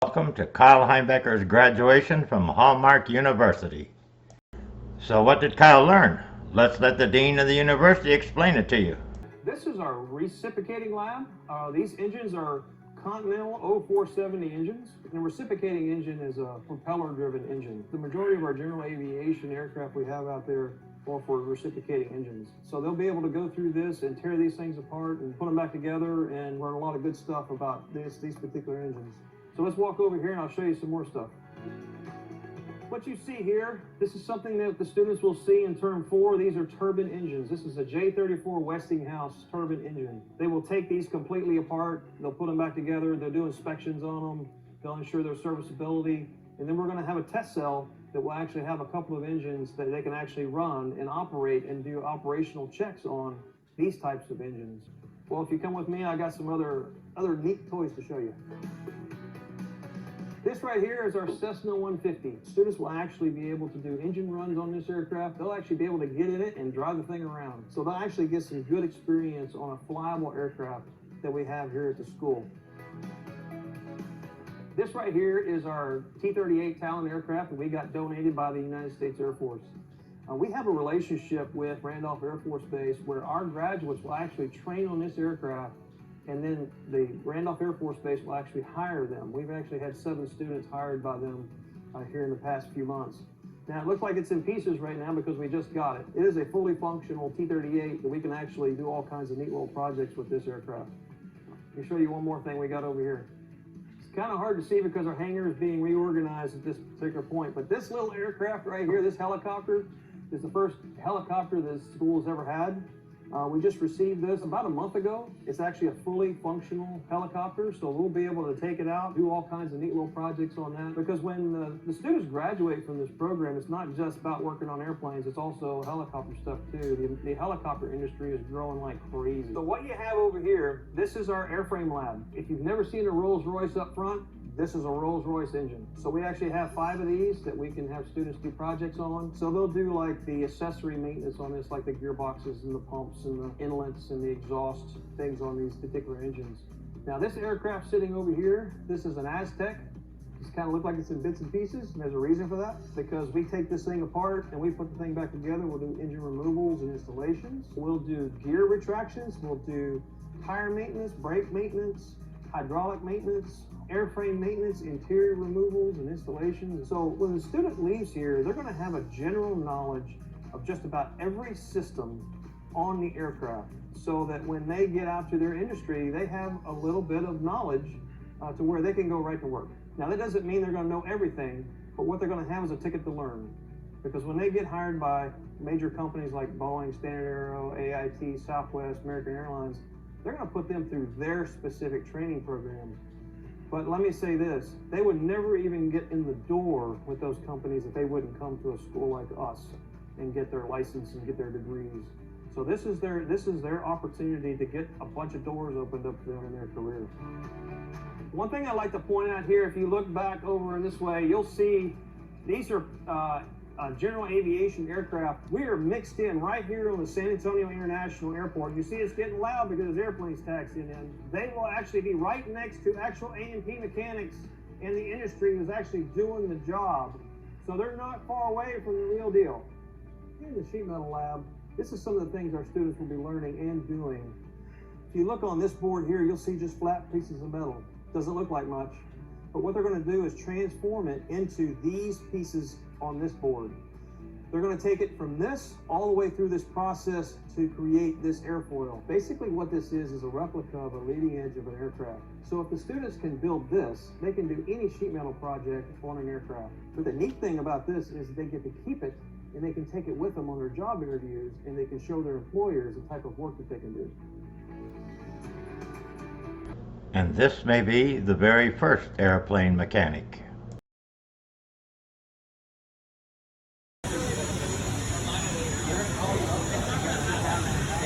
Welcome to Kyle Heimbecker's graduation from Hallmark University. So what did Kyle learn? Let's let the Dean of the University explain it to you. This is our reciprocating lab. These engines are Continental 0470 engines. And a reciprocating engine is a propeller-driven engine. The majority of our general aviation aircraft we have out there are for reciprocating engines. So they'll be able to go through this and tear these things apart and put them back together and learn a lot of good stuff about these particular engines. So let's walk over here and I'll show you some more stuff. What you see here, this is something that the students will see in term 4. These are turbine engines. This is a J34 Westinghouse turbine engine. They will take these completely apart. They'll put them back together. They'll do inspections on them. They'll ensure their serviceability. And then we're going to have a test cell that will actually have a couple of engines that they can actually run and operate and do operational checks on these types of engines. Well, if you come with me, I got some other neat toys to show you. This right here is our Cessna 150. Students will actually be able to do engine runs on this aircraft. They'll actually be able to get in it and drive the thing around. So they'll actually get some good experience on a flyable aircraft that we have here at the school. This right here is our T-38 Talon aircraft that we got donated by the United States Air Force. We have a relationship with Randolph Air Force Base where our graduates will actually train on this aircraft, and then the Randolph Air Force Base will actually hire them. We've actually had 7 students hired by them here in the past few months. Now, it looks like it's in pieces right now because we just got it. It is a fully functional T-38 that we can actually do all kinds of neat little projects with this aircraft. Let me show you one more thing we got over here. It's kind of hard to see because our hangar is being reorganized at this particular point, but this little aircraft right here, this helicopter, is the first helicopter this school has ever had. We just received this about a month ago. It's actually a fully functional helicopter, so we'll be able to take it out, do all kinds of neat little projects on that. Because when the students graduate from this program, it's not just about working on airplanes, it's also helicopter stuff too. The helicopter industry is growing like crazy. So what you have over here, this is our airframe lab. If you've never seen a Rolls-Royce up front, this is a Rolls-Royce engine. So we actually have 5 of these that we can have students do projects on. So they'll do like the accessory maintenance on this, like the gearboxes and the pumps and the inlets and the exhaust things on these particular engines. Now this aircraft sitting over here, this is an Aztec. It's kind of look like it's in bits and pieces, and there's a reason for that, because we take this thing apart and we put the thing back together. We'll do engine removals and installations. We'll do gear retractions. We'll do tire maintenance, brake maintenance, hydraulic maintenance, airframe maintenance, interior removals and installations. So when the student leaves here, they're going to have a general knowledge of just about every system on the aircraft, so that when they get out to their industry, they have a little bit of knowledge to where they can go right to work. Now that doesn't mean they're going to know everything, but what they're going to have is a ticket to learn. Because when they get hired by major companies like Boeing, Standard Aero, AIT, Southwest, American Airlines, they're going to put them through their specific training program. But let me say this, they would never even get in the door with those companies if they wouldn't come to a school like us and get their license and get their degrees. So this is their opportunity to get a bunch of doors opened up for them in their career. One thing I'd like to point out here, if you look back over in this way, you'll see these are general aviation aircraft. We are mixed in right here on the San Antonio International Airport. You see it's getting loud because there's airplanes taxiing in. They will actually be right next to actual A&P mechanics in the industry who's actually doing the job. So they're not far away from the real deal. In the sheet metal lab, this is some of the things our students will be learning and doing. If you look on this board here, you'll see just flat pieces of metal. Doesn't look like much, but what they're going to do is transform it into these pieces on this board. They're going to take it from this all the way through this process to create this airfoil. Basically what this is a replica of a leading edge of an aircraft. So if the students can build this, they can do any sheet metal project on an aircraft. But the neat thing about this is they get to keep it and they can take it with them on their job interviews, and they can show their employers the type of work that they can do. And this may be the very first airplane mechanic.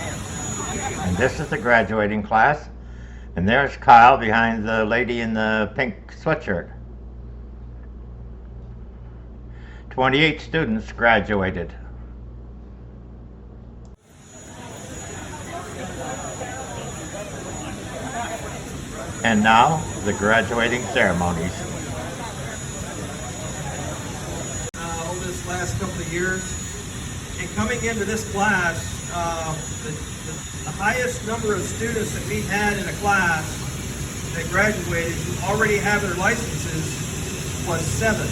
And this is the graduating class. And there's Kyle behind the lady in the pink sweatshirt. 28 students graduated. And now, the graduating ceremonies. these last couple of years. And coming into this class, the highest number of students that we had in a class that graduated who already have their licenses was 7.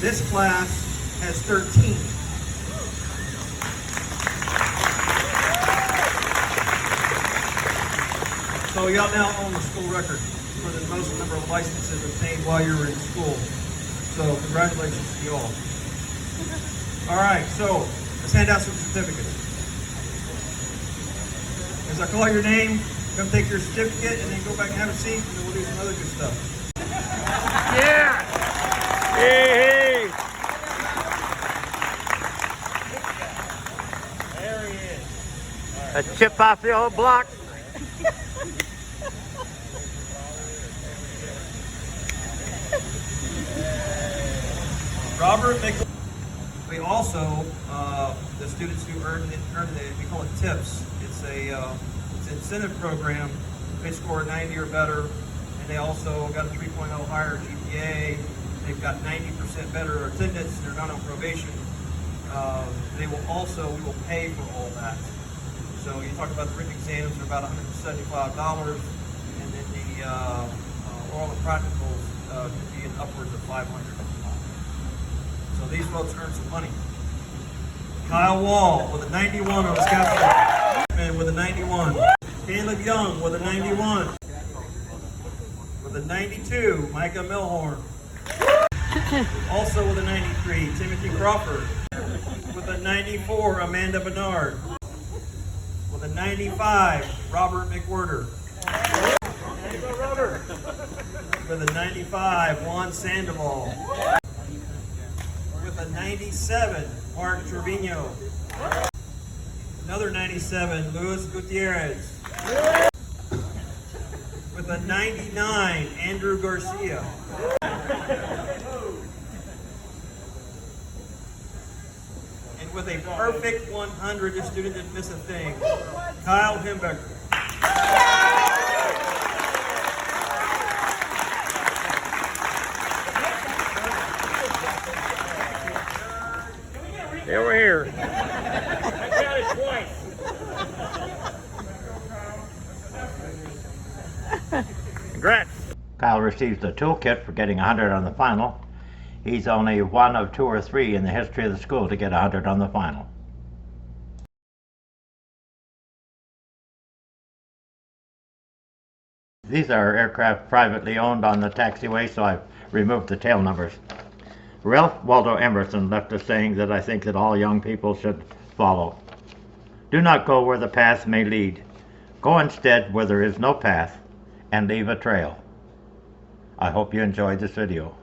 This class has 13. So y'all now own the school record for the most number of licenses obtained while you were in school. So congratulations to you all. All right, so let's hand out some certificates. As I call your name, come take your certificate and then go back and have a seat, and then we'll do some other good stuff. Yeah! Hey! There he is. A chip off the old block. Robert McCool. We also, the students who earn it, we call it TIPS. It's an incentive program. They score a 90 or better, and they also got a 3.0 higher GPA. They've got 90% better attendance. They're not on probation. We will pay for all that. So you talk about the written exams are about $175, and then the oral and practicals could be in upwards of $500. So these folks earn some money. Kyle Wall with a 91 on his capstone. Man with a 91. Caleb Young with a 91. With a 92, Micah Milhorn. Also with a 93, Timothy Crawford. With a 94, Amanda Bernard. With a 95, Robert McWhirter. With a 95, Juan Sandoval. With a 97, Mark Trevino. Another 97, Luis Gutierrez. With a 99, Andrew Garcia. And with a perfect 100, this student didn't miss a thing, Kyle Himbecker. They were here. I got it twice. Congrats. Kyle receives the toolkit for getting 100 on the final. He's only one of 2 or 3 in the history of the school to get 100 on the final. These are aircraft privately owned on the taxiway, so I've removed the tail numbers. Ralph Waldo Emerson left a saying that I think that all young people should follow. Do not go where the path may lead. Go instead where there is no path and leave a trail. I hope you enjoyed this video.